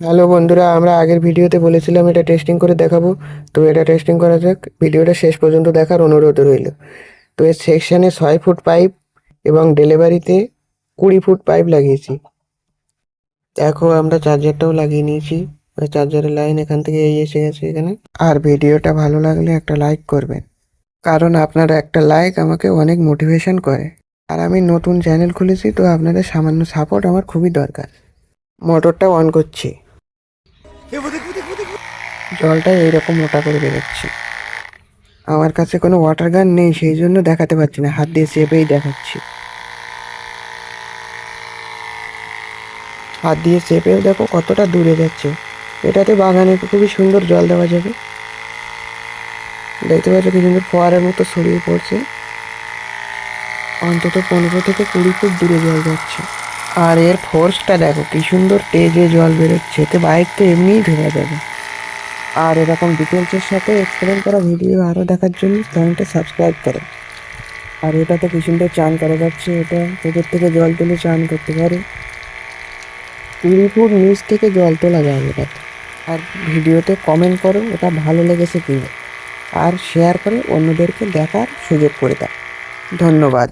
Hello বন্ধুরা, আমরা আগের ভিডিওতে বলেছিলাম এটা টেস্টিং করে দেখাবো। তো এটা টেস্টিং করা যাক, ভিডিওটা শেষ পর্যন্ত দেখার অনুরোধ রইল। তো এর সেকশানে 6 ফুট পাইপ এবং ডেলিভারিতে 20 ফুট পাইপ লাগিয়েছি। দেখো, আমরা চার্জারটাও লাগিয়ে নিয়েছি। চার্জারের লাইন এখান থেকে এই এসে গেছে এখানে। আর ভিডিওটা ভালো লাগলে একটা লাইক করবেন, কারণ আপনার একটা লাইক আমাকে অনেক মোটিভেশন করে। আর আমি নতুন চ্যানেল খুলেছি, তো আপনাদের সামান্য সাপোর্ট আমার খুবই দরকার। মোটরটা অন করছি। জলটা এইরকম মোটা করে বেরোচ্ছে। আমার কাছে কোনো ওয়াটার গান নেই, সেই জন্য দেখাতে পারছি না, হাত দিয়ে চেপেই দেখাচ্ছি। হাত দিয়ে চেপেও দেখো কতটা দূরে যাচ্ছে। এটাতে বাগানে খুবই সুন্দর জল দেওয়া যাবে। দেখতে পাচ্ছ কি সুন্দর ফোয়ারার মতো ছড়িয়ে পড়ছে। অন্তত 15 থেকে 20 ফুট দূরে জল যাচ্ছে। আর এর ফোর্সটা দেখো কি সুন্দর তেজে জল বেরোচ্ছে, এতে বাইক তো এমনিই ধোয়া যাবে। আর এরকম ডিটেলসের সাথে এক্সপ্লেন করা ভিডিও আরও দেখার জন্য চ্যানেলটা সাবস্ক্রাইব করো। আর এটাতে কি সুন্দর চান করা যাচ্ছে, এটা পুকুর থেকে জল তুলে চান করতে পারে। 20 ফুট নিচ থেকে জল তোলা যায় এটাতে। আর ভিডিওতে কমেন্ট করো এটা ভালো লেগেছে কি, আর শেয়ার করে অন্যদেরকে দেখার সুযোগ করে দাও। ধন্যবাদ।